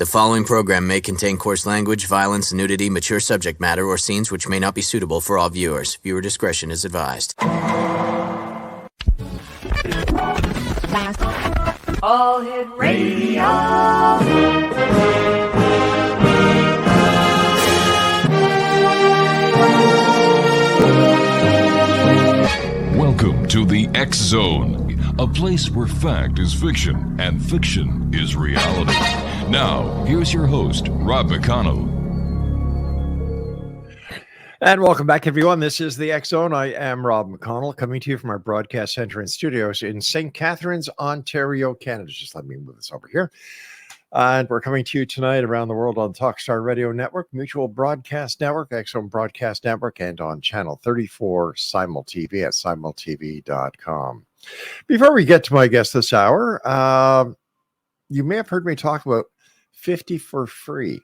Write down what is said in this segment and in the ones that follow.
The following program may contain coarse language, violence, nudity, mature subject matter, or scenes which may not be suitable for all viewers. Viewer discretion is advised. All Hit Radio. Welcome to the X Zone, a place where fact is fiction and fiction is reality. Now, here's your host, Rob McConnell. And welcome back, everyone. This is the X Zone. I am Rob McConnell, coming to you from our broadcast center and studios in St. Catharines, Ontario, Canada. Just let me move this over here. And we're coming to you tonight around the world on Talkstar Radio Network, Mutual Broadcast Network, X Zone Broadcast Network, and on Channel 34 Simul TV at simultv.com. Before we get to my guest this hour, you may have heard me talk about 50 for free.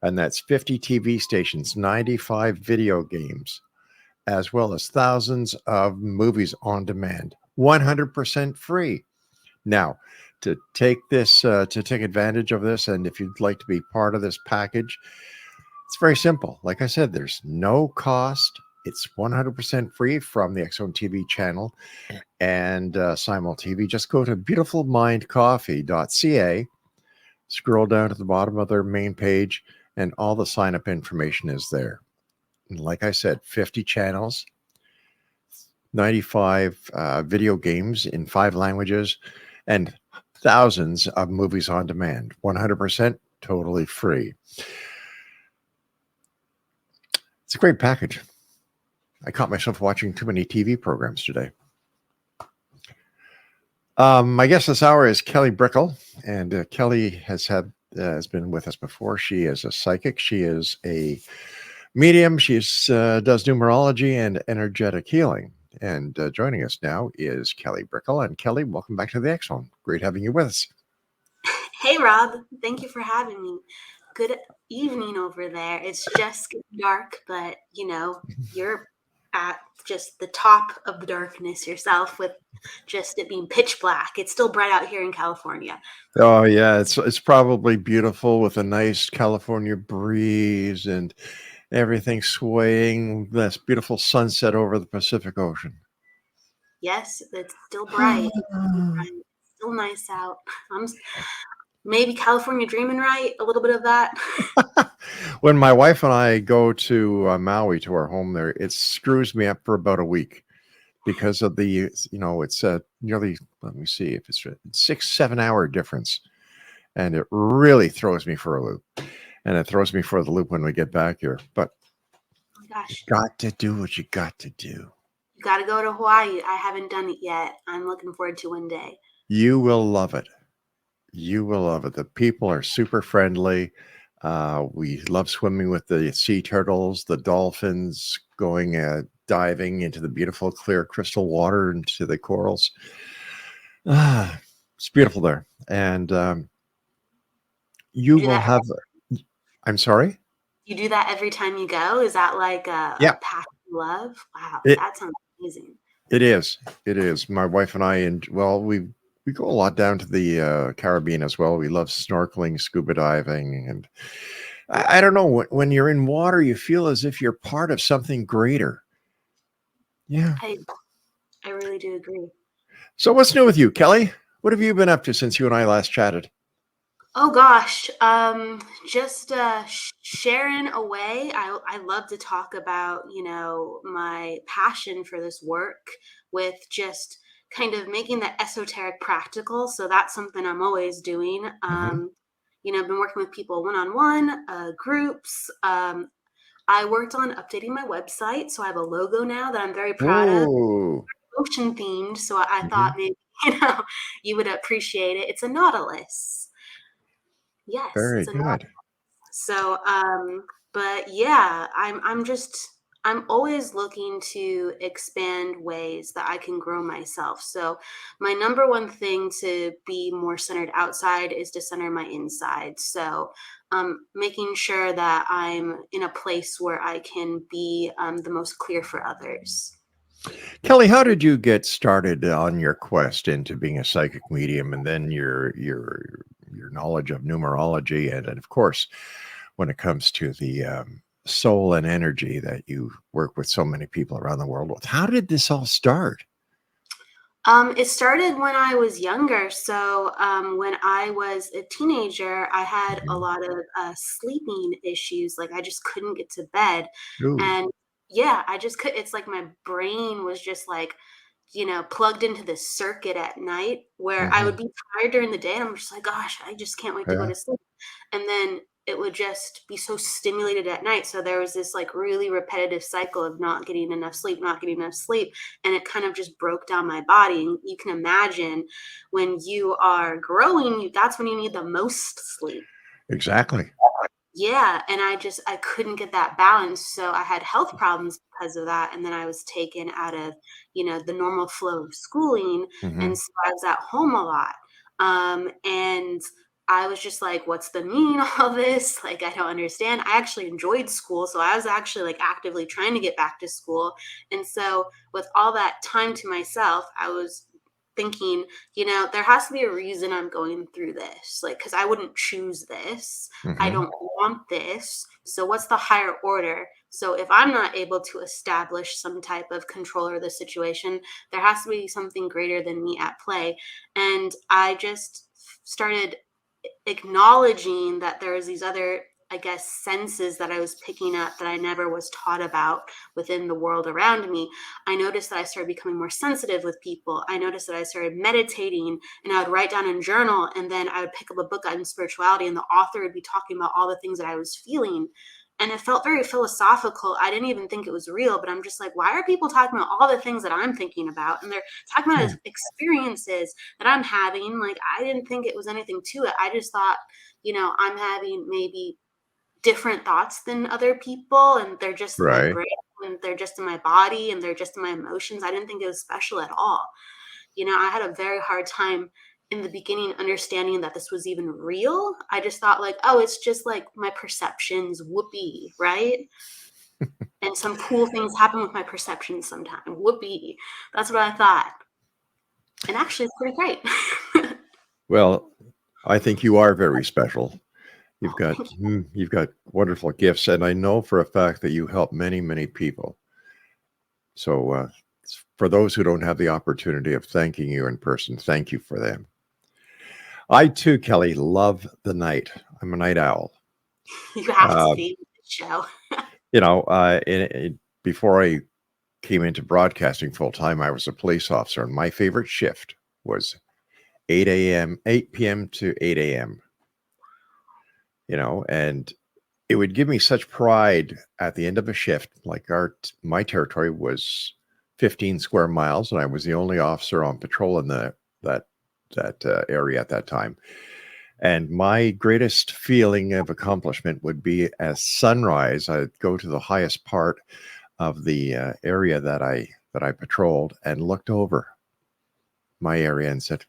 And that's 50 TV stations, 95 video games, as well as thousands of movies on demand, 100% free. Now, to take advantage of this, and if you'd like to be part of this package, it's very simple. Like I said, there's no cost. It's 100% free from the X Zone TV channel and Simul TV. Just go to beautifulmindcoffee.ca, scroll down to the bottom of their main page, and all the sign-up information is there. And like I said, 50 channels, 95 video games in 5 languages, and thousands of movies on demand. 100% totally free. It's a great package. I caught myself watching too many TV programs today. My guest this hour is Kelly Brickel, and Kelly has been with us before. She is a psychic. She is a medium. She does numerology and energetic healing. And joining us now is Kelly Brickel. And Kelly, welcome back to the X Zone. Great having you with us. Hey, Rob. Thank you for having me. Good evening over there. It's just getting dark, but, you're at just the top of the darkness yourself with just it being pitch black. It's still bright out here in California. Oh, yeah. It's probably beautiful with a nice California breeze and everything swaying. This beautiful sunset over the Pacific Ocean. Yes, it's still bright. It's still nice out. Maybe California dreaming, right? A little bit of that. When my wife and I go to Maui, to our home there, it screws me up for about a week because of the, it's nearly, let me see if it's 6-7 hour difference. And it really throws me for a loop. And it throws me for the loop when we get back here. But oh my gosh, you got to do what you got to do. You got to go to Hawaii. I haven't done it yet. I'm looking forward to one day. You will love it. You will love it. The people are super friendly. We love swimming with the sea turtles, the dolphins, going diving into the beautiful clear crystal water, into the corals. It's beautiful there. And you will have... I'm sorry? You do that every time you go? Is that like a passion love? Wow, that sounds amazing. It is. It is. My wife and I, we go a lot down to the Caribbean as well. We love snorkeling, scuba diving, and I don't know, when you're in water, you feel as if you're part of something greater. Yeah. I really do agree. So what's new with you, Kelly? What have you been up to since you and I last chatted? Oh gosh, just sharing away. I love to talk about, my passion for this work with just kind of making the esoteric practical. So that's something I'm always doing. I've been working with people one-on-one, groups. I worked on updating my website. So I have a logo now that I'm very proud of. Ocean themed. So I thought maybe, you would appreciate it. It's a nautilus. Yes. Very good. So, but yeah, I'm always looking to expand ways that I can grow myself. So my number one thing to be more centered outside is to center my inside. So making sure that I'm in a place where I can be the most clear for others. Kelly, how did you get started on your quest into being a psychic medium and then your your knowledge of numerology, and of course, when it comes to the soul and energy that you work with so many people around the world with. How did this all start? It started when I was younger. So when I was a teenager, I had a lot of sleeping issues. Like I just couldn't get to bed. Ooh. And yeah, I just could. It's like my brain was just like, plugged into this circuit at night where I would Mhm. be tired during the day. And I'm just like, gosh, I just can't wait to go Yeah, to sleep. And then it would just be so stimulated at night. So there was this like really repetitive cycle of not getting enough sleep, not getting enough sleep. And it kind of just broke down my body. And you can imagine when you are growing, that's when you need the most sleep. exactly. Yeah, and I couldn't get that balance, so I had health problems because of that, and then I was taken out of, the normal flow of schooling, and Mhm. so I was at home a lot. And I was just like, "What's the meaning of all this? Like, I don't understand." I actually enjoyed school, so I was actually like actively trying to get back to school. And so with all that time to myself, I was thinking, there has to be a reason I'm going through this. Like, because I wouldn't choose this. I Mhm. don't want this. So, what's the higher order? So, if I'm not able to establish some type of control over the situation, there has to be something greater than me at play. And I just started acknowledging that there was these other, I guess, senses that I was picking up that I never was taught about within the world around me. I noticed that I started becoming more sensitive with people. I noticed that I started meditating, and I would write down in journal, and then I would pick up a book on spirituality, and the author would be talking about all the things that I was feeling. And it felt very philosophical. I didn't even think it was real, but I'm just like, why are people talking about all the things that I'm thinking about? And they're talking about Hmm. experiences that I'm having. Like, I didn't think it was anything to it. I just thought, I'm having maybe different thoughts than other people, and they're just in my Right. brain, and they're just in my body, and they're just in my emotions. I didn't think it was special at all. I had a very hard time in the beginning understanding that this was even real. I just thought like, oh, it's just like my perceptions, whoopee, right? And some cool things happen with my perceptions sometime. Whoopee. That's what I thought. And actually it's pretty great. Well, I think you are very special. You've Oh, got thank you. you've got wonderful gifts, and I know for a fact that you help many, many people. So, for those who don't have the opportunity of thanking you in person, thank you for them. I too, Kelly, love the night. I'm a night owl. You have to Uh, be with this show. before I came into broadcasting full time, I was a police officer, and my favorite shift was 8 p.m. to 8 a.m. And it would give me such pride at the end of a shift. Like my territory was 15 square miles, and I was the only officer on patrol in that area at that time. And my greatest feeling of accomplishment would be as sunrise. I'd go to the highest part of the area that I patrolled and looked over my area and said,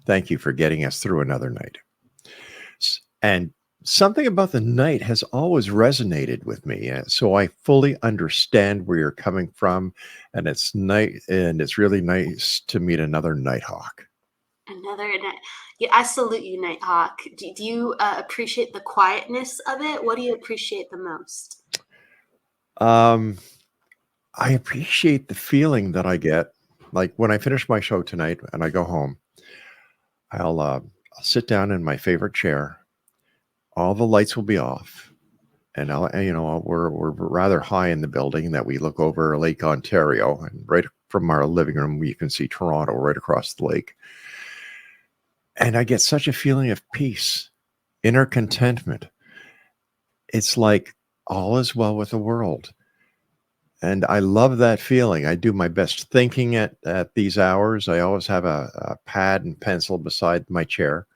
"Thank you for getting us through another night." And something about the night has always resonated with me. So I fully understand where you're coming from. And it's really nice to meet another Nighthawk. Another night. Yeah, I salute you, Nighthawk. Do you appreciate the quietness of it? What do you appreciate the most? Um, I appreciate the feeling that I get. Like when I finish my show tonight and I go home, I'll sit down in my favorite chair. All the lights will be off. And we're rather high in the building that we look over Lake Ontario, and right from our living room, you can see Toronto right across the lake. And I get such a feeling of peace, inner contentment. It's like all is well with the world. And I love that feeling. I do my best thinking at these hours. I always have a pad and pencil beside my chair.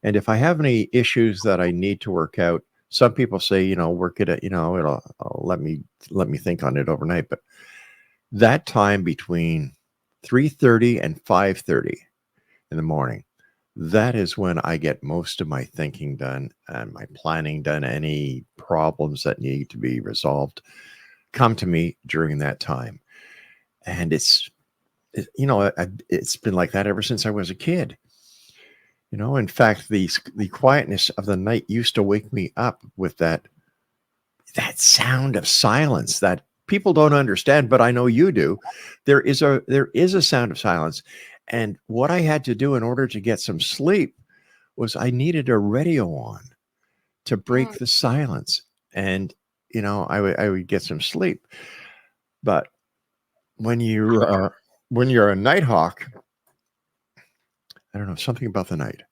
And if I have any issues that I need to work out, some people say, work it, it'll let me think on it overnight. But that time between 3:30 and 5:30 in the morning, that is when I get most of my thinking done and my planning done. Any problems that need to be resolved come to me during that time. And it's been like that ever since I was a kid. In fact, the quietness of the night used to wake me up with that sound of silence that people don't understand, but I know you do. There is a sound of silence. And what I had to do in order to get some sleep was I needed a radio on to break the silence. And, I would get some sleep. But when you're a nighthawk, I don't know, something about the night.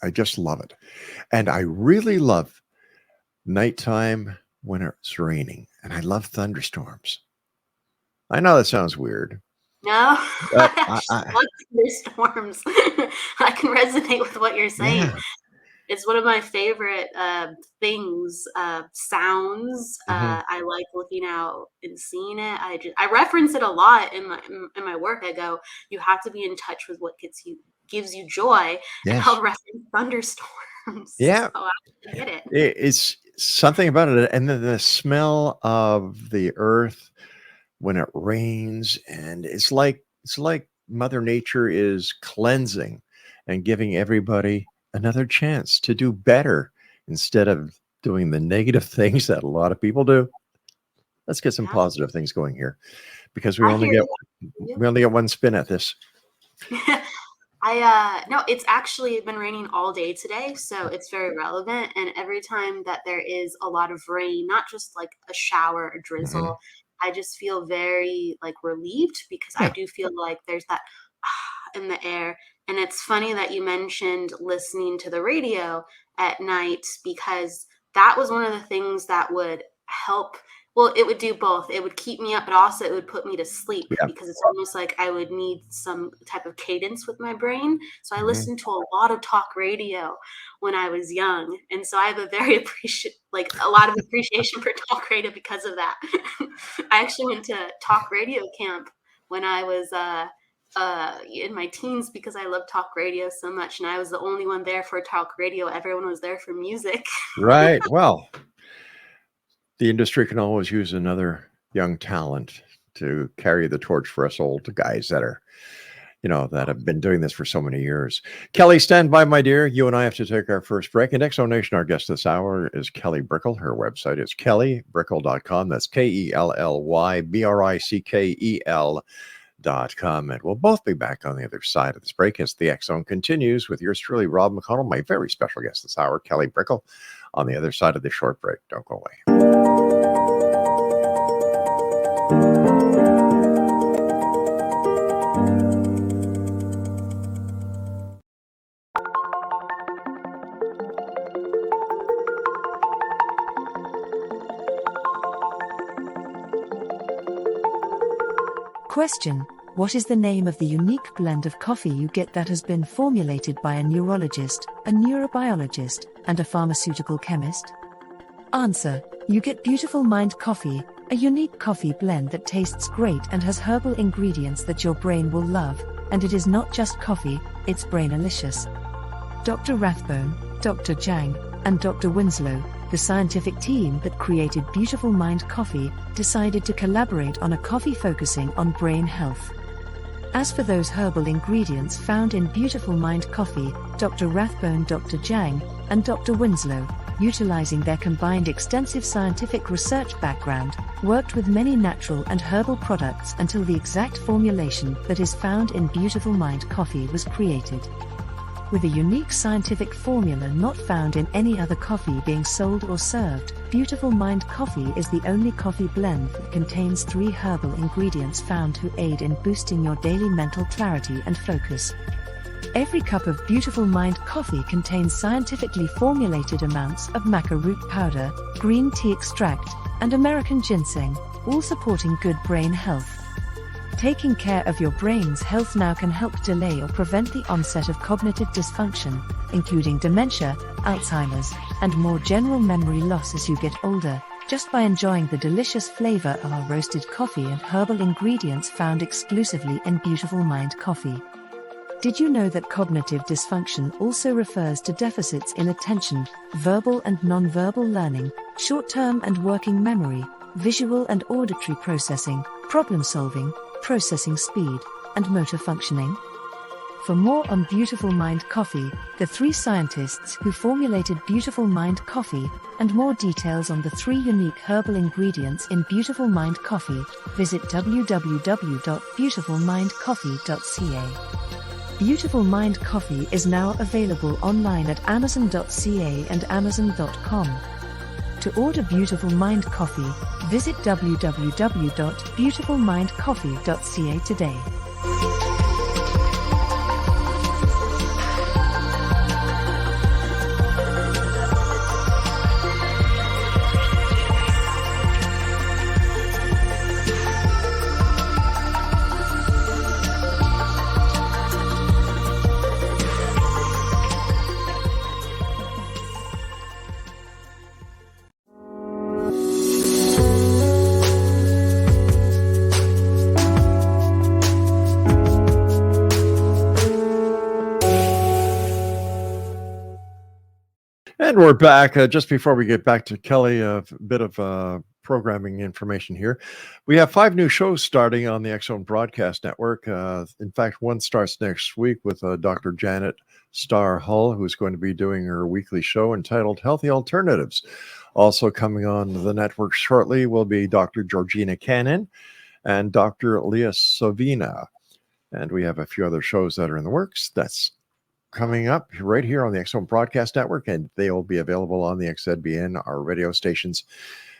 I just love it. And I really love nighttime when it's raining. And I love thunderstorms. I know that sounds weird. No, But I actually love thunderstorms. I can resonate with what you're saying. Yeah. It's one of my favorite things, sounds. Mhm. I like looking out and seeing it. I reference it a lot in my work. I go, you have to be in touch with what gives you joy, and Yes. I'll reference thunderstorms. Yeah. So I get it. It's something about it. And then the smell of the earth when it rains, and it's like Mother Nature is cleansing and giving everybody another chance to do better instead of doing the negative things that a lot of people do. Let's get some Yeah. positive things going here, because we I only hear get one spin at this. No, it's actually been raining all day today, so it's very relevant. And every time that there is a lot of rain, not just like a shower, a drizzle, I just feel very like relieved, because I Yeah. do feel like there's that in the air. And it's funny that you mentioned listening to the radio at night, because that was one of the things that would help. Well, it would do both. It would keep me up, but also it would put me to sleep, Yeah. because it's almost like I would need some type of cadence with my brain. So I Mhm. listened to a lot of talk radio when I was young. And so I have a lot of appreciation for talk radio because of that. I actually went to talk radio camp when I was in my teens, because I loved talk radio so much, and I was the only one there for talk radio. Everyone was there for music. Right. Well, the industry can always use another young talent to carry the torch for us old guys that are, that have been doing this for so many years. Kelly, stand by, my dear. You and I have to take our first break. In Exo Nation, our guest this hour is Kelly Brickel. Her website is kellybrickel.com. That's KELLYBRICKEL.com. And we'll both be back on the other side of this break as the X Zone continues with yours truly, Rob McConnell, my very special guest this hour, Kelly Brickel, on the other side of the short break. Don't go away. Question: what is the name of the unique blend of coffee you get that has been formulated by a neurologist, a neurobiologist, and a pharmaceutical chemist? Answer: you get Beautiful Mind Coffee, a unique coffee blend that tastes great and has herbal ingredients that your brain will love, and it is not just coffee, it's brainalicious. Dr. Rathbone, Dr. Jang, and Dr. Winslow, the scientific team that created Beautiful Mind Coffee, decided to collaborate on a coffee focusing on brain health. As for those herbal ingredients found in Beautiful Mind Coffee, Dr. Rathbone, Dr. Jang, and Dr. Winslow, utilizing their combined extensive scientific research background, worked with many natural and herbal products until the exact formulation that is found in Beautiful Mind Coffee was created. With a unique scientific formula not found in any other coffee being sold or served, Beautiful Mind Coffee is the only coffee blend that contains 3 herbal ingredients found to aid in boosting your daily mental clarity and focus. Every cup of Beautiful Mind Coffee contains scientifically formulated amounts of maca root powder, green tea extract, and American ginseng, all supporting good brain health. Taking care of your brain's health now can help delay or prevent the onset of cognitive dysfunction, including dementia, Alzheimer's, and more general memory loss as you get older, just by enjoying the delicious flavor of our roasted coffee and herbal ingredients found exclusively in Beautiful Mind Coffee. Did you know that cognitive dysfunction also refers to deficits in attention, verbal and non-verbal learning, short-term and working memory, visual and auditory processing, problem-solving, processing speed, and motor functioning? For more on Beautiful Mind Coffee, the 3 scientists who formulated Beautiful Mind Coffee, and more details on the 3 unique herbal ingredients in Beautiful Mind Coffee, visit www.beautifulmindcoffee.ca. Beautiful Mind Coffee is now available online at amazon.ca and amazon.com. To order Beautiful Mind Coffee, visit www.beautifulmindcoffee.ca today. And we're back. Just before we get back to Kelly, a bit of programming information here. We have 5 new shows starting on the X Zone Broadcast Network. In fact, one starts next week with Dr. Janet Starr Hull, who's going to be doing her weekly show entitled Healthy Alternatives. Also coming on the network shortly will be Dr. Georgina Cannon and Dr. Leah Savina. And we have a few other shows that are in the works. That's coming up right here on the X Zone Broadcast Network, and they will be available on the XZBN, our radio stations,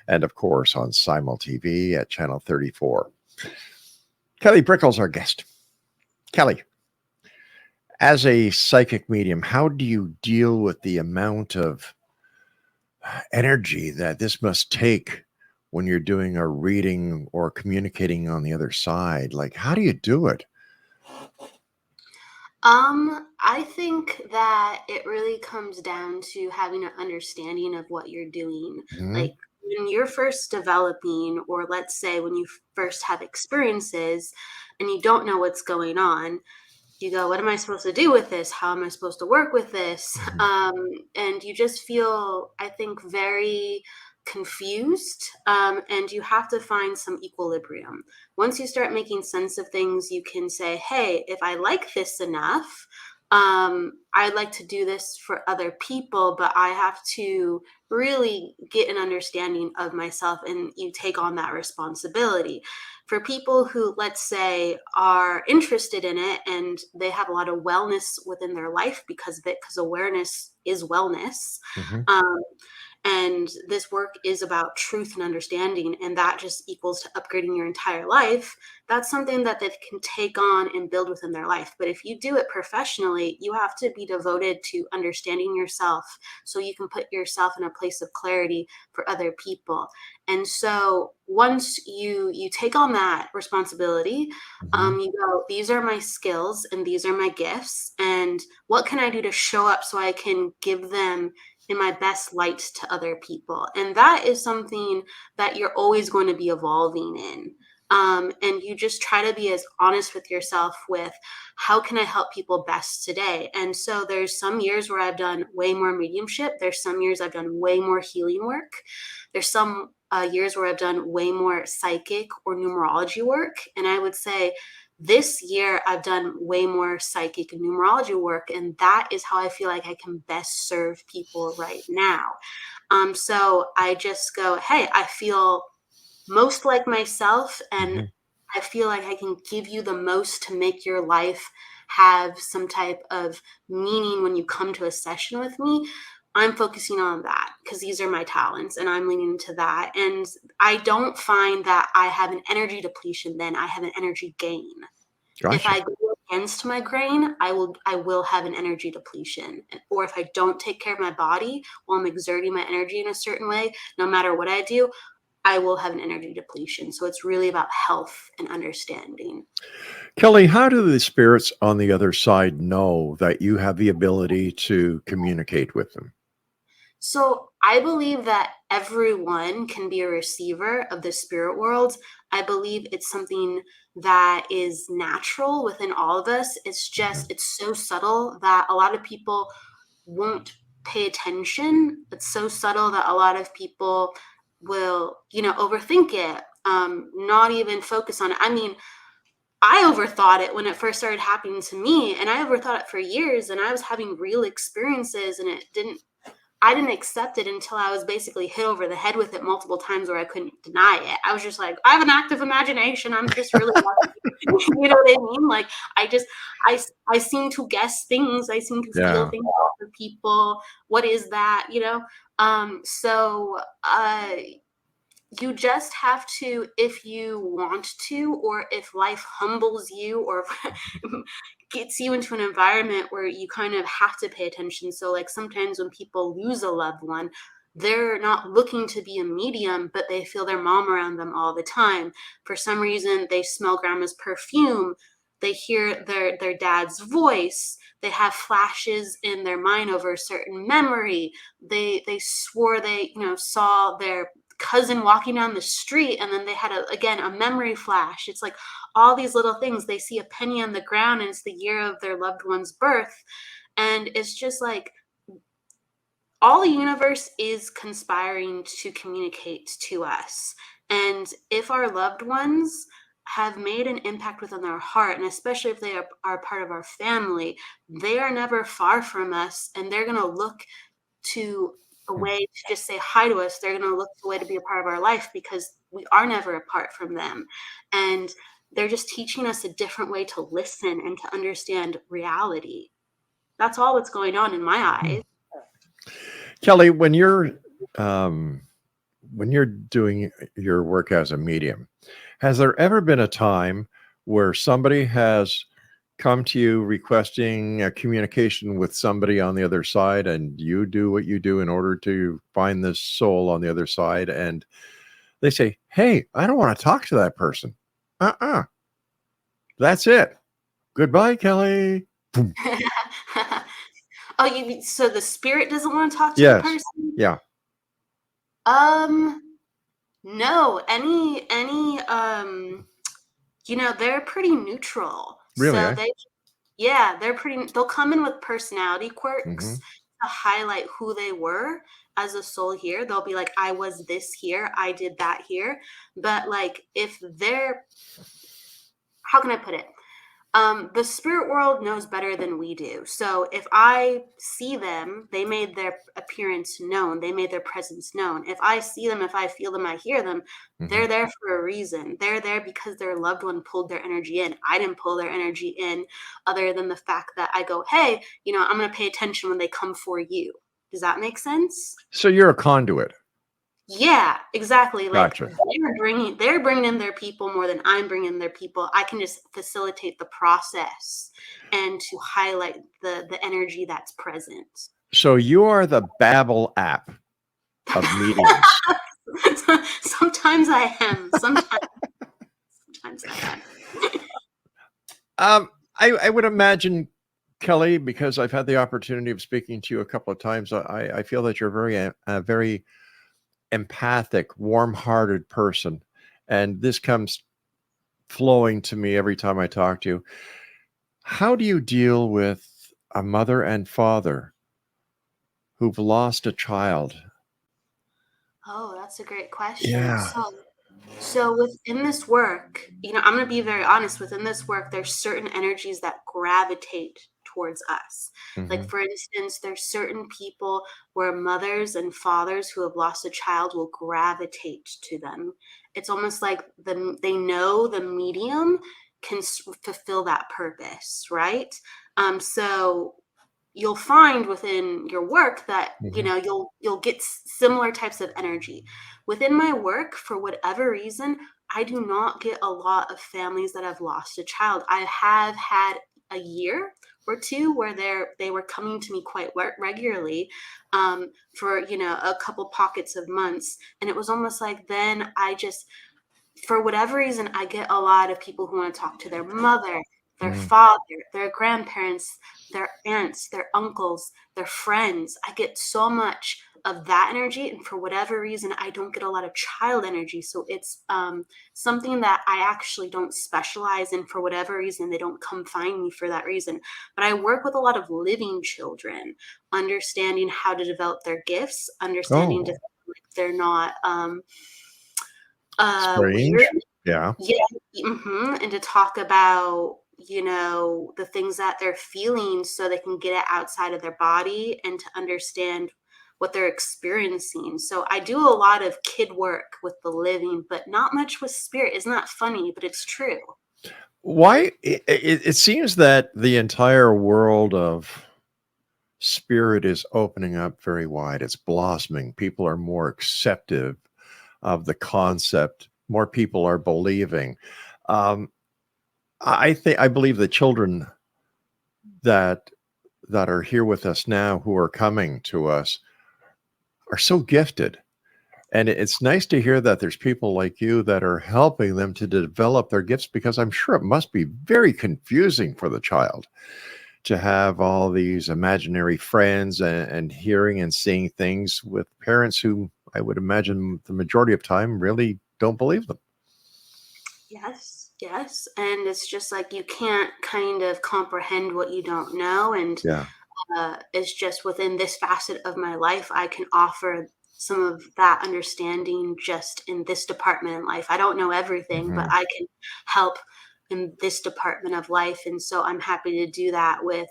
and of course on Simul TV at channel 34. Kelly Brickel's our guest. Kelly, as a psychic medium, how do you deal with the amount of energy that this must take when you're doing a reading or communicating on the other side? Like, how do you do it? I think that it really comes down to having an understanding of what you're doing. Mhm. Like when you're first developing, or let's say when you first have experiences and you don't know what's going on, you go, what am I supposed to do with this? How am I supposed to work with this? And you just feel, I think, very confused. And you have to find some equilibrium. Once you start making sense of things, you can say, hey, if I like this enough, I'd like to do this for other people, but I have to really get an understanding of myself, and you take on that responsibility. For people who, let's say, are interested in it and they have a lot of wellness within their life because of it, because awareness is wellness. Mhm. And this work is about truth and understanding, and that just equals to upgrading your entire life. That's something that they can take on and build within their life. But if you do it professionally, you have to be devoted to understanding yourself so you can put yourself in a place of clarity for other people. And so once you take on that responsibility, Mhm. you go, these are my skills and these are my gifts, and what can I do to show up so I can give them in my best light to other people? And that is something that you're always going to be evolving in. And you just try to be as honest with yourself with, how can I help people best today? And so there's some years where I've done way more mediumship. There's some years I've done way more healing work. There's some years where I've done way more psychic or numerology work. And I would say this year I've done way more psychic and numerology work, and that is how I feel like I can best serve people right now. So I just go, hey, I feel most like myself, and Mhm. I feel like I can give you the most to make your life have some type of meaning when you come to a session with me. I'm focusing on that because these are my talents and I'm leaning into that. And I don't find that I have an energy depletion, then I have an energy gain. If Gotcha. I go against my grain, I will have an energy depletion. Or if I don't take care of my body while I'm exerting my energy in a certain way, no matter what I do, I will have an energy depletion. So it's really about health and understanding. Kelly, how do the spirits on the other side know that you have the ability to communicate with them? So I believe that everyone can be a receiver of the spirit world. I believe it's something that is natural within all of us. It's Mhm. just, it's so subtle that a lot of people won't pay attention. It's so subtle that a lot of people will, overthink it, not even focus on it. I mean, I overthought it when it first started happening to me, and I overthought it for years, and I was having real experiences, and I didn't accept it until I was basically hit over the head with it multiple times where I couldn't deny it. I was just like, I have an active imagination. I'm just really lucky. You know what I mean? Like, I seem to guess things. I seem to feel things for people. What is that? You know? You just have to, if you want to, or if life humbles you, or gets you into an environment where you kind of have to pay attention. So like sometimes when people lose a loved one, they're not looking to be a medium, but they feel their mom around them all the time. For some reason, they smell grandma's perfume. They hear their dad's voice. They have flashes in their mind over a certain memory. They swore they, saw their cousin walking down the street, and then they had a memory flash. It's like all these little things. They see a penny on the ground, and it's the year of their loved one's birth. And it's just like all the universe is conspiring to communicate to us. And if our loved ones have made an impact within our heart, and especially if they are part of our family, they are never far from us, and they're going to look to a way to just say hi to us. They're going to look for a way to be a part of our life because we are never apart from them. And they're just teaching us a different way to listen and to understand reality. That's all that's going on in my eyes. Kelly, when you're doing your work as a medium, has there ever been a time where somebody has come to you requesting a communication with somebody on the other side, and you do what you do in order to find this soul on the other side, and they say, hey, I don't want to talk to that person. That's it. Goodbye, Kelly. Oh, so the spirit doesn't want to talk to the person? Yeah. No, they're pretty neutral. Really? So they'll come in with personality quirks to highlight who they were as a soul here. They'll be like, I was this here, I did that here. But like, how can I put it? The spirit world knows better than we do. So if I see them, they made their appearance known. They made their presence known. If I see them, if I feel them, I hear them, they're there for a reason. They're there because their loved one pulled their energy in. I didn't pull their energy in, other than the fact that I go, hey, I'm going to pay attention when they come for you. Does that make sense? So you're a conduit. Yeah, exactly. Like, Gotcha. they're bringing in their people more than I'm bringing in their people. I can just facilitate the process and to highlight the energy that's present. So you are the Babel app of mediums. Sometimes I am. Sometimes I am. I would imagine, Kelly, because I've had the opportunity of speaking to you a couple of times, I feel that you're very empathic, warm-hearted person, and this comes flowing to me every time I talk to you. How do you deal with a mother and father who've lost a child? Oh, that's a great question. Yeah. So within this work, I'm going to be very honest. Within this work, there's certain energies that gravitate towards us. Like, for instance, there's certain people where mothers and fathers who have lost a child will gravitate to them. It's almost like they know the medium can fulfill that purpose, right? So you'll find within your work that you'll get similar types of energy. Within my work, for whatever reason, I do not get a lot of families that have lost a child. I have had a year or two where they were coming to me quite regularly for a couple pockets of months, and it was almost like then I just, for whatever reason, I get a lot of people who want to talk to their mother, their father, their grandparents, their aunts, their uncles, their friends. I get so much of that energy, and for whatever reason, I don't get a lot of child energy. So it's something that I actually don't specialize in. For whatever reason, they don't come find me for that reason. But I work with a lot of living children, understanding how to develop their gifts, understanding they're not strange. weird. Yeah. Yeah, and to talk about, the things that they're feeling so they can get it outside of their body and to understand what they're experiencing. So I do a lot of kid work with the living, but not much with spirit. Isn't that funny? But it's true. Why it seems that the entire world of spirit is opening up very wide. It's blossoming. People are more acceptive of the concept. More people are believing. Um, I believe the children that are here with us now, who are coming to us, are so gifted. And it's nice to hear that there's people like you that are helping them to develop their gifts, because I'm sure it must be very confusing for the child to have all these imaginary friends and hearing and seeing things with parents who I would imagine the majority of time really don't believe them. Yes, yes. And it's just like you can't kind of comprehend what you don't know. And Yeah. it's just within this facet of my life, I can offer some of that understanding just in this department in life. I don't know everything, but Mhm. I can help in this department of life. And so I'm happy to do that with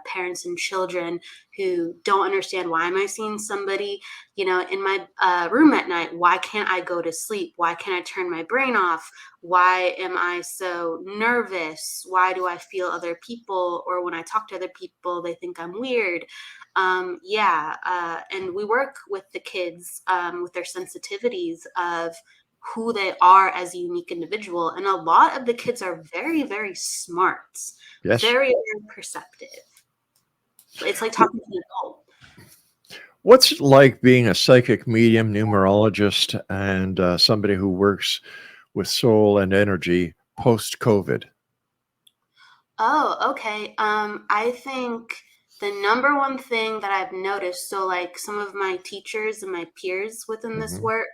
parents and children who don't understand, why am I seeing somebody, in my room at night? Why can't I go to sleep? Why can't I turn my brain off? Why am I so nervous? Why do I feel other people, or when I talk to other people, they think I'm weird? And we work with the kids with their sensitivities of who they are as a unique individual. And a lot of the kids are very, very smart, Yes. very, very perceptive. It's like talking to an adult. What's it like being a psychic medium, numerologist, and somebody who works with soul and energy post COVID? Oh, okay. I think the number one thing that I've noticed, so like some of my teachers and my peers within this Mhm. work,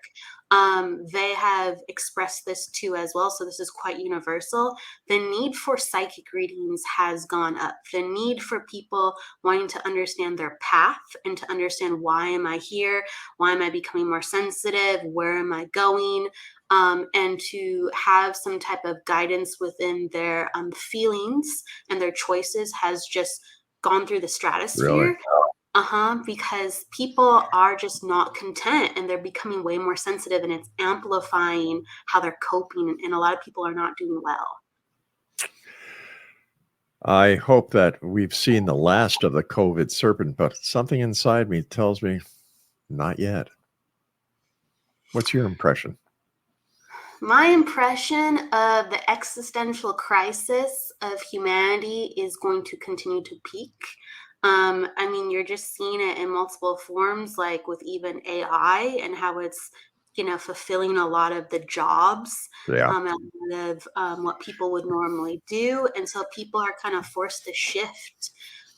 they have expressed this too as well. So this is quite universal. The need for psychic readings has gone up. The need for people wanting to understand their path and to understand, why am I here? Why am I becoming more sensitive? Where am I going? And to have some type of guidance within their feelings and their choices has just gone through the Really? stratosphere. Because people are just not content and they're becoming way more sensitive, and it's amplifying how they're coping. And a lot of people are not doing well. I hope that we've seen the last of the COVID serpent, but something inside me tells me not yet. What's your impression? My impression of the existential crisis of humanity is going to continue to peak. I mean, you're just seeing it in multiple forms, like with even AI and how it's, fulfilling a lot of the jobs, Yeah. and a lot of what people would normally do. And so people are kind of forced to shift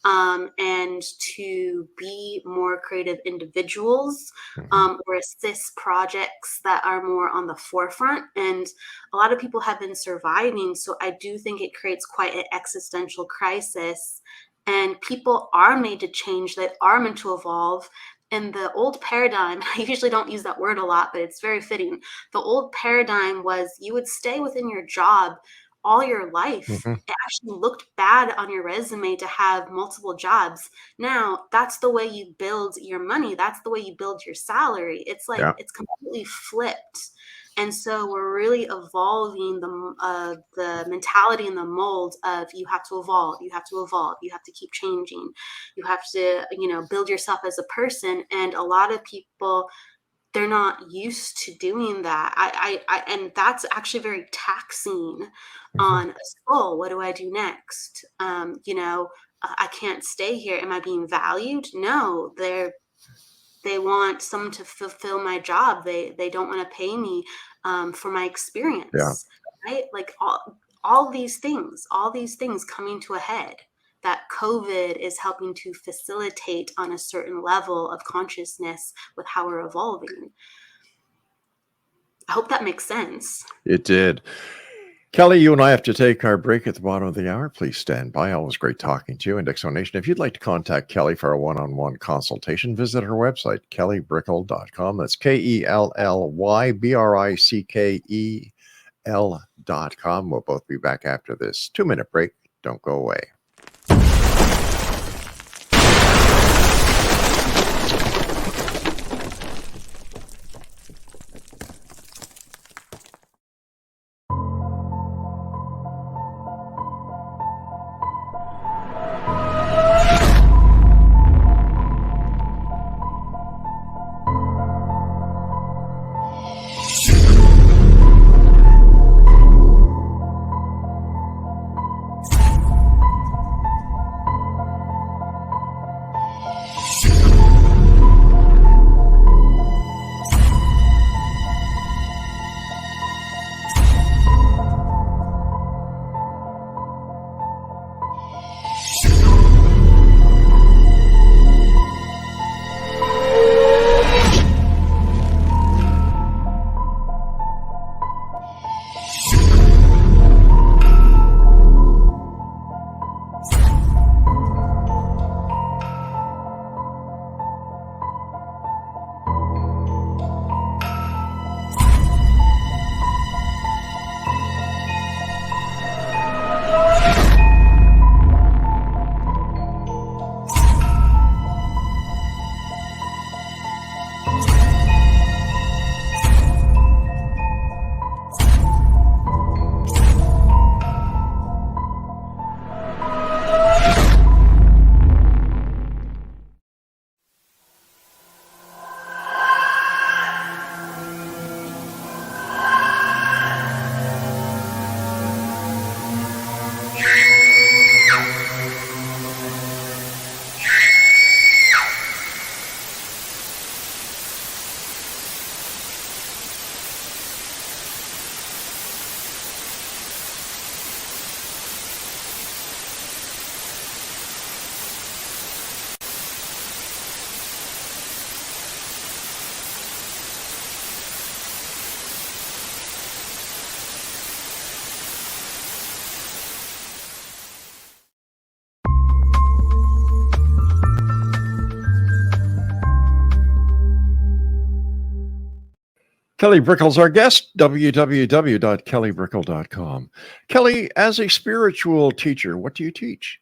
and to be more creative individuals, Mhm. or assist projects that are more on the forefront. And a lot of people have been surviving. So I do think it creates quite an existential crisis. And people are made to change, they are meant to evolve. And the old paradigm, I usually don't use that word a lot, but it's very fitting. The old paradigm was you would stay within your job all your life. Mhm. It actually looked bad on your resume to have multiple jobs. Now, that's the way you build your money. That's the way you build your salary. It's like Yeah. it's completely flipped. And so we're really evolving the mentality and the mold of, you have to evolve, you have to evolve, you have to keep changing, you have to, build yourself as a person. And a lot of people, they're not used to doing that. And that's actually very taxing Mhm. on a soul. What do I do next? I can't stay here. Am I being valued? No, they want someone to fulfill my job. They don't want to pay me for my Yeah. experience, right? Like all these things coming to a head, that COVID is helping to facilitate on a certain level of consciousness with how we're evolving. I hope that makes sense. It did. Kelly, you and I have to take our break at the bottom of the hour. Please stand by. Always great talking to you. And Nation, if you'd like to contact Kelly for a one-on-one consultation, visit her website, kellybrickel.com. That's KELLYBRICKEL McConnell.com. We'll both be back after this 2-minute break. Don't go away. Kelly Brickel's our guest, www.kellybrickel.com. Kelly, as a spiritual teacher, what do you teach?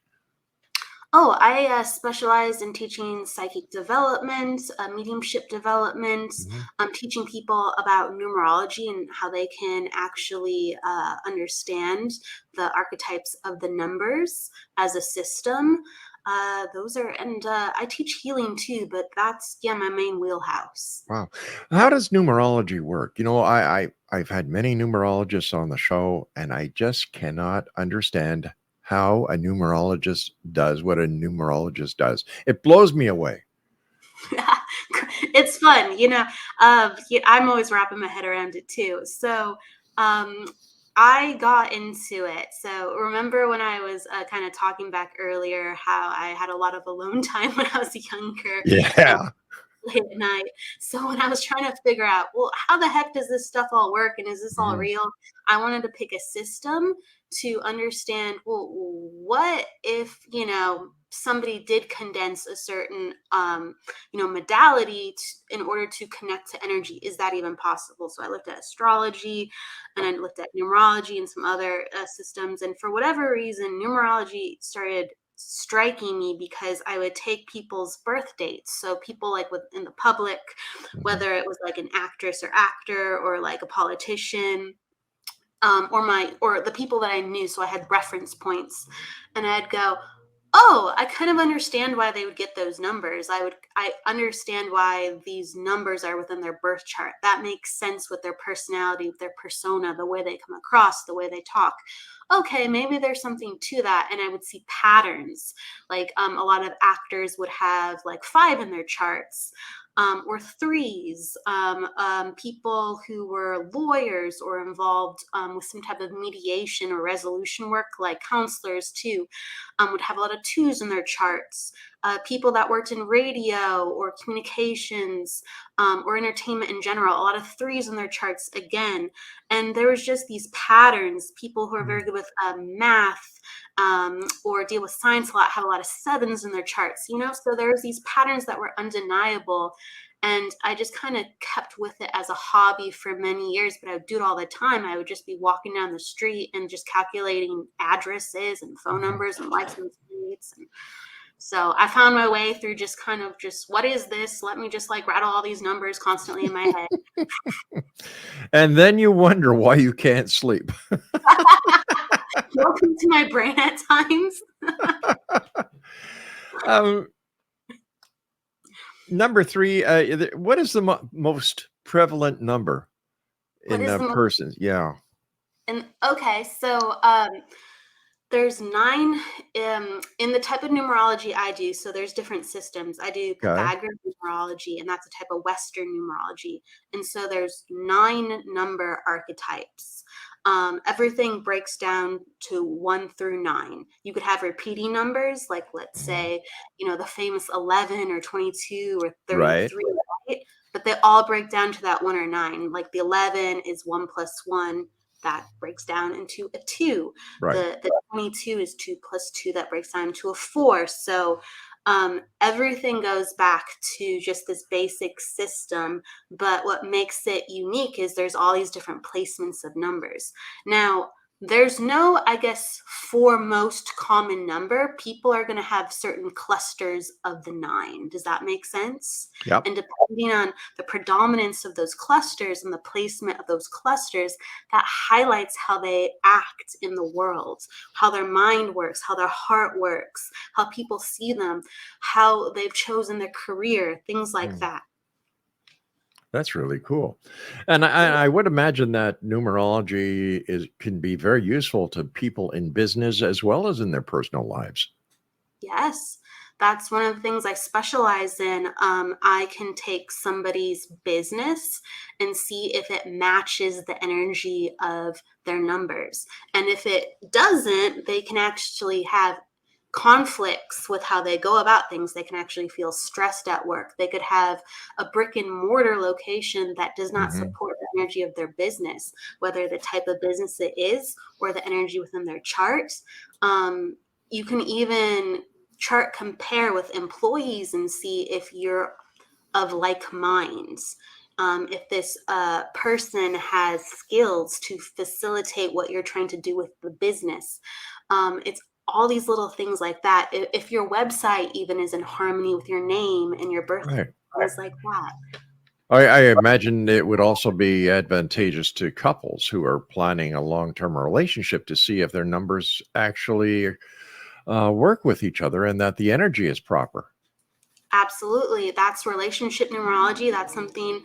Oh, I specialize in teaching psychic development, mediumship development. I'm teaching people about numerology and how they can actually understand the archetypes of the numbers as a system. I teach healing too, but that's my main wheelhouse. Wow. How does numerology work? You know, I've had many numerologists on the show, and I just cannot understand how a numerologist does what a numerologist does. It blows me away. It's fun, I'm always wrapping my head around it too. So I got into it. So remember when I was kind of talking back earlier how I had a lot of alone time when I was younger? Yeah. Late at night. So when I was trying to figure out, well, how the heck does this stuff all work and is this all real? I wanted to pick a system to understand, well, what if, somebody did condense a certain, modality in order to connect to energy? Is that even possible? So I looked at astrology and I looked at numerology and some other systems. And for whatever reason, numerology started striking me because I would take people's birth dates. So people like in the public, whether it was like an actress or actor or like a politician, or the people that I knew. So I had reference points and I'd go, oh, I kind of understand why they would get those numbers. I understand why these numbers are within their birth chart. That makes sense with their personality, with their persona, the way they come across, the way they talk. Okay, maybe there's something to that. And I would see patterns. Like a lot of actors would have like 5 in their charts. Or 3s, people who were lawyers or involved with some type of mediation or resolution work, like counselors too, would have a lot of 2s in their charts. People that worked in radio or communications or entertainment in general, a lot of 3s in their charts again. And there was just these patterns, people who are very good with math, or deal with science a lot have a lot of 7s in their charts, so there's these patterns that were undeniable. And I just kind of kept with it as a hobby for many years, but I would do it all the time. I would just be walking down the street and just calculating addresses and phone numbers and license plates. And so I found my way through just what is this? Let me just rattle all these numbers constantly in my head. And then you wonder why you can't sleep. Welcome to my brain at times. Number 3, what is the most prevalent number in persons? Yeah. And okay, so there's 9 in the type of numerology I do. So there's different systems. I do Pythagorean numerology, and that's a type of Western numerology. And so there's 9 number archetypes. Everything breaks down to 1 through 9. You could have repeating numbers, like let's say, the famous 11 or 22 or 33, right? But they all break down to that 1 or 9. Like the 11 is 1 plus 1. That breaks down into a 2. Right. The 22 is 2 plus 2. That breaks down into a 4. So everything goes back to just this basic system. But what makes it unique is there's all these different placements of numbers. Now, there's no, I guess, foremost common number. People are going to have certain clusters of the 9. Does that make sense? Yep. And depending on the predominance of those clusters and the placement of those clusters, that highlights how they act in the world, how their mind works, how their heart works, how people see them, how they've chosen their career, things like that. That's really cool. And I would imagine that numerology can be very useful to people in business as well as in their personal lives. Yes, that's one of the things I specialize in. I can take somebody's business and see if it matches the energy of their numbers. And if it doesn't, they can actually have conflicts with how they go about things. They can actually feel stressed at work. They could have a brick and mortar location that does not support the energy of their business, whether the type of business it is or the energy within their chart. You can even chart compare with employees and see if you're of like minds. If this person has skills to facilitate what you're trying to do with the business. It's all these little things like that. If your website even is in harmony with your name and your birthday, it's like that. I imagine it would also be advantageous to couples who are planning a long-term relationship to see if their numbers actually work with each other and that the energy is proper. Absolutely. That's relationship numerology. That's something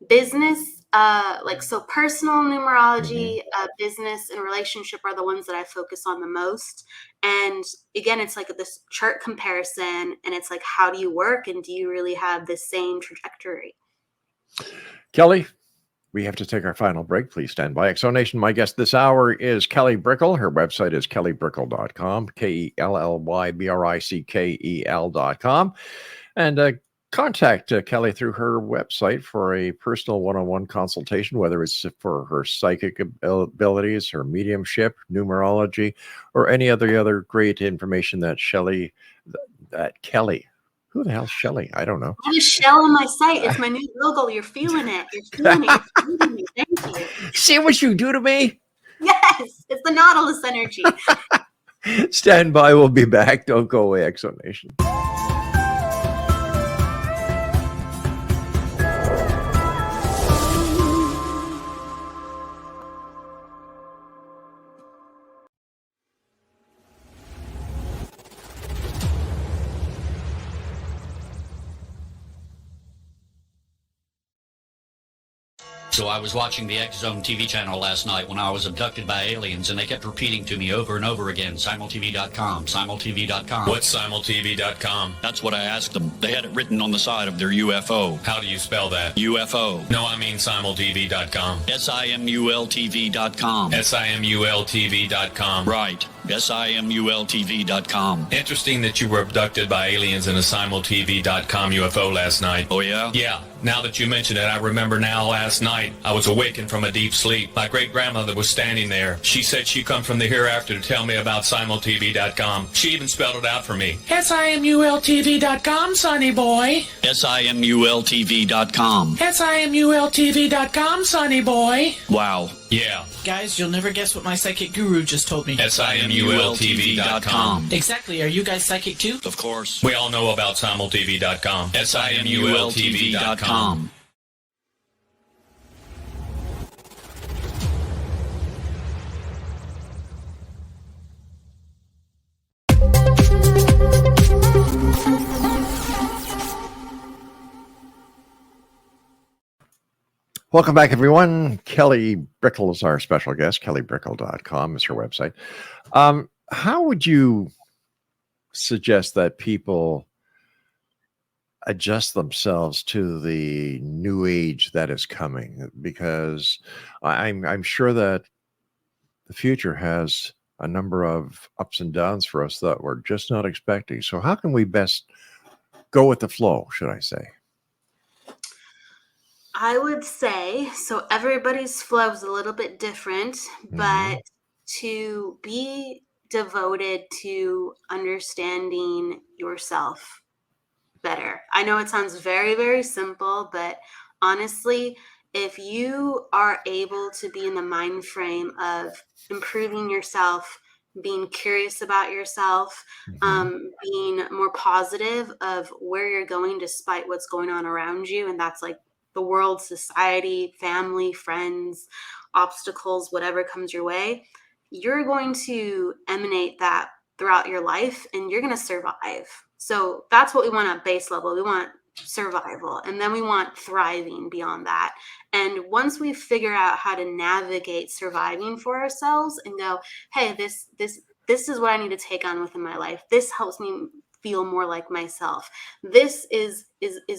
business, so personal numerology, business and relationship are the ones that I focus on the most. And again, it's like this chart comparison, and it's like, how do you work? And do you really have the same trajectory? Kelly, we have to take our final break. Please stand by. Exonation, my guest this hour is Kelly Brickel. Her website is kellybrickel.com, KELLYBRICKEL.com. And contact Kelly through her website for a personal one-on-one consultation, whether it's for her psychic abilities, her mediumship, numerology, or any other great information that Kelly. Who the hell's Shelly? I don't know. I have a shell on my site. It's my new logo. You're feeling it. You're feeling it. You're feeling me. Thank you. See what you do to me? Yes. It's the Nautilus energy. Stand by. We'll be back. Don't go away, Exonation. So I was watching the X Zone TV channel last night when I was abducted by aliens, and they kept repeating to me over and over again, simultv.com, simultv.com. What's simultv.com? That's what I asked them. They had it written on the side of their UFO. How do you spell that? UFO. No, I mean simultv.com. simultv.com. simultv.com. Right. SIMULTV.com. Interesting that you were abducted by aliens in a simultv.com UFO last night. Oh, yeah? Yeah. Now that you mention it, I remember now last night I was awakened from a deep sleep. My great-grandmother was standing there. She said she come from the hereafter to tell me about simultv.com. She even spelled it out for me. SIMULTV.com, sonny boy. SIMULTV.com. SIMULTV.com, sonny boy. Wow. Yeah. Guys, you'll never guess what my psychic guru just told me. SIMULTV.com. Exactly. Are you guys psychic too? Of course. We all know about simultv.com. SIMULTV.com. Welcome back, everyone. Kelly Brickel is our special guest. KellyBrickel.com is her website. How would you suggest that people adjust themselves to the new age that is coming? Because I'm sure that the future has a number of ups and downs for us that we're just not expecting. So how can we best go with the flow, should I say? I would say, so everybody's flow is a little bit different, but to be devoted to understanding yourself better. I know it sounds very, very simple, but honestly, if you are able to be in the mind frame of improving yourself, being curious about yourself, being more positive of where you're going despite what's going on around you, and that's like the world, society, family, friends, obstacles, whatever comes your way, you're going to emanate that throughout your life and you're going to survive. So that's what we want at base level. We want survival, and then we want thriving beyond that. And once we figure out how to navigate surviving for ourselves and go, hey, this is what I need to take on within my life. This helps me feel more like myself. This is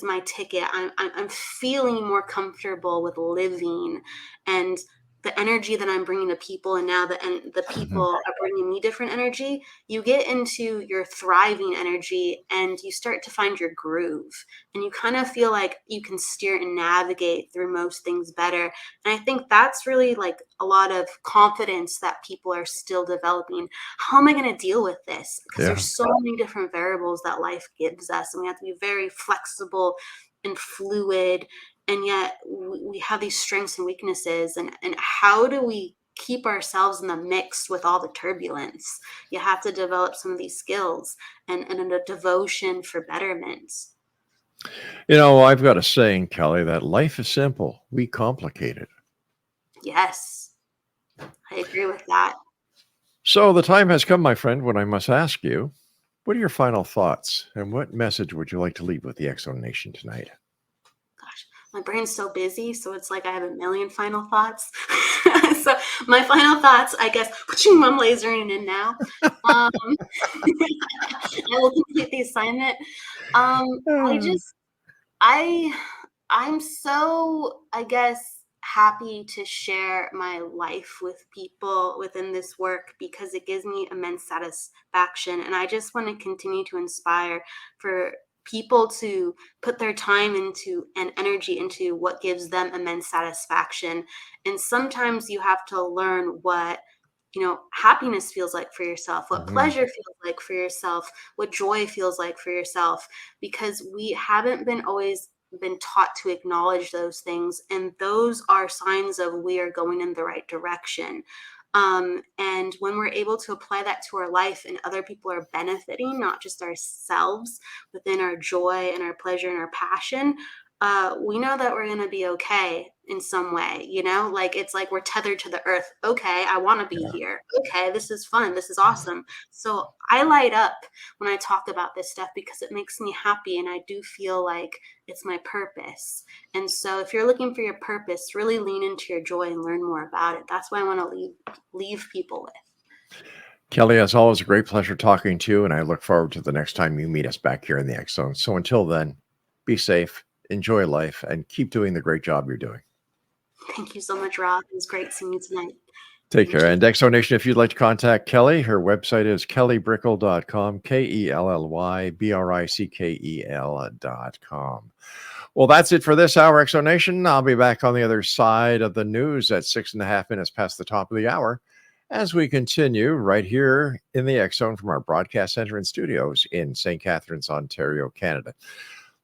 my ticket. I'm feeling more comfortable with living, and the energy that I'm bringing to people, and now the people are bringing me different energy. You get into your thriving energy and you start to find your groove, and you kind of feel like you can steer and navigate through most things better. And I think that's really like a lot of confidence that people are still developing. How am I going to deal with this? Because there's so many different variables that life gives us, and we have to be very flexible and fluid. And yet we have these strengths and weaknesses, and how do we keep ourselves in the mix with all the turbulence? You have to develop some of these skills and a devotion for betterment. You know, I've got a saying, Kelly, that life is simple. We complicate it. Yes, I agree with that. So the time has come, my friend, when I must ask you, what are your final thoughts and what message would you like to leave with the X Zone Nation tonight? My brain's so busy, so it's like I have a million final thoughts. So my final thoughts, I guess, I'm lasering in now. I will complete the assignment. I'm so, I guess, happy to share my life with people within this work because it gives me immense satisfaction. And I just want to continue to inspire for people to put their time into and energy into what gives them immense satisfaction. And sometimes you have to learn what, happiness feels like for yourself, what pleasure feels like for yourself, what joy feels like for yourself, because we haven't always been taught to acknowledge those things. And those are signs of we are going in the right direction. And when we're able to apply that to our life and other people are benefiting, not just ourselves within our joy and our pleasure and our passion, we know that we're going to be okay in some way, like it's like we're tethered to the earth. Okay, I want to be here. Okay, this is fun. This is awesome. So I light up when I talk about this stuff because it makes me happy, and I do feel like it's my purpose. And so if you're looking for your purpose, really lean into your joy and learn more about it. That's what I want to leave people with. Kelly, as always, a great pleasure talking to you, and I look forward to the next time you meet us back here in the X Zone. So until then, be safe, enjoy life, and keep doing the great job you're doing. Thank you so much, Rob. It was great seeing you tonight. Take care. And Exonation, if you'd like to contact Kelly, her website is kellybrickel.com, KELLYBRICKEL.com. Well, that's it for this hour, Exonation. I'll be back on the other side of the news at 6.5 minutes past the top of the hour as we continue right here in the X Zone from our broadcast center and studios in St. Catharines, Ontario, Canada.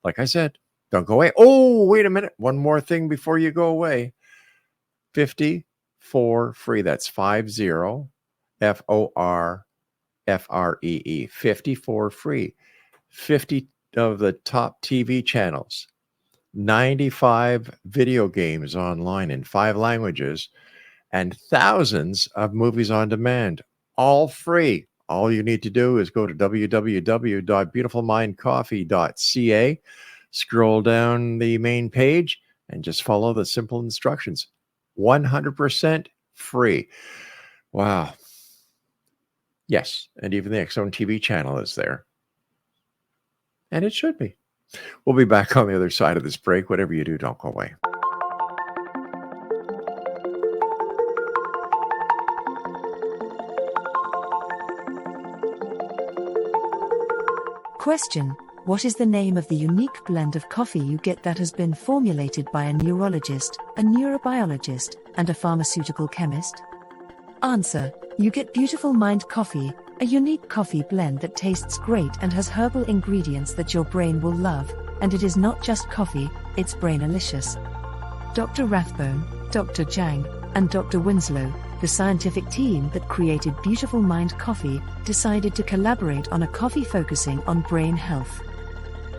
Like I said, don't go away. Oh, wait a minute. One more thing before you go away. 50 for free. That's 50 FORFREE. 50 for free. 50 of the top TV channels. 95 video games online in 5 languages, and thousands of movies on demand, all free. All you need to do is go to www.beautifulmindcoffee.ca, scroll down the main page, and just follow the simple instructions. 100% free. Wow. Yes, and even the X Zone TV channel is there. And it should be. We'll be back on the other side of this break. Whatever you do, don't go away. Question: what is the name of the unique blend of coffee you get that has been formulated by a neurologist, a neurobiologist, and a pharmaceutical chemist? Answer: you get Beautiful Mind Coffee, a unique coffee blend that tastes great and has herbal ingredients that your brain will love, and it is not just coffee, it's brainalicious. Dr. Rathbone, Dr. Jang, and Dr. Winslow, the scientific team that created Beautiful Mind Coffee, decided to collaborate on a coffee focusing on brain health.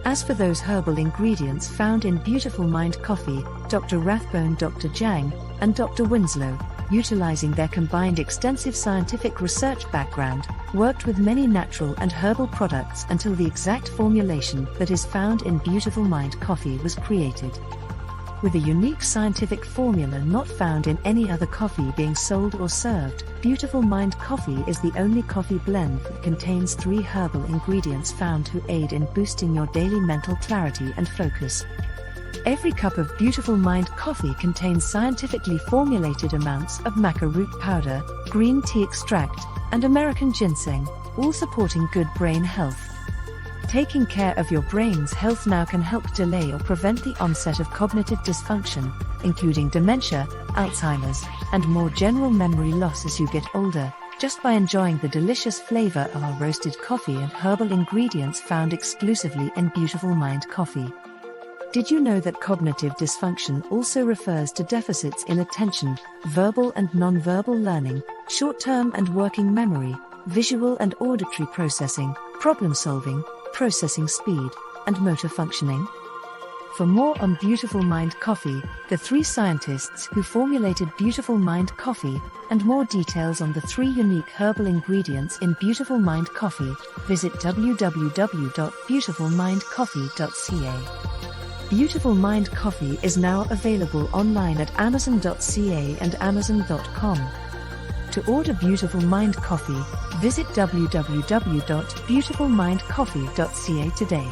As for those herbal ingredients found in Beautiful Mind Coffee, Dr. Rathbone, Dr. Jang, and Dr. Winslow, utilizing their combined extensive scientific research background, worked with many natural and herbal products until the exact formulation that is found in Beautiful Mind Coffee was created. With a unique scientific formula not found in any other coffee being sold or served, Beautiful Mind Coffee is the only coffee blend that contains 3 herbal ingredients found to aid in boosting your daily mental clarity and focus. Every cup of Beautiful Mind Coffee contains scientifically formulated amounts of maca root powder, green tea extract, and American ginseng, all supporting good brain health. Taking care of your brain's health now can help delay or prevent the onset of cognitive dysfunction, including dementia, Alzheimer's, and more general memory loss as you get older, just by enjoying the delicious flavor of our roasted coffee and herbal ingredients found exclusively in Beautiful Mind Coffee. Did you know that cognitive dysfunction also refers to deficits in attention, verbal and non-verbal learning, short-term and working memory, visual and auditory processing, problem-solving, processing speed, and motor functioning? For more on Beautiful Mind Coffee, the 3 scientists who formulated Beautiful Mind Coffee, and more details on the 3 unique herbal ingredients in Beautiful Mind Coffee, visit www.beautifulmindcoffee.ca. Beautiful Mind Coffee is now available online at amazon.ca and amazon.com. To order Beautiful Mind Coffee, visit www.beautifulmindcoffee.ca today.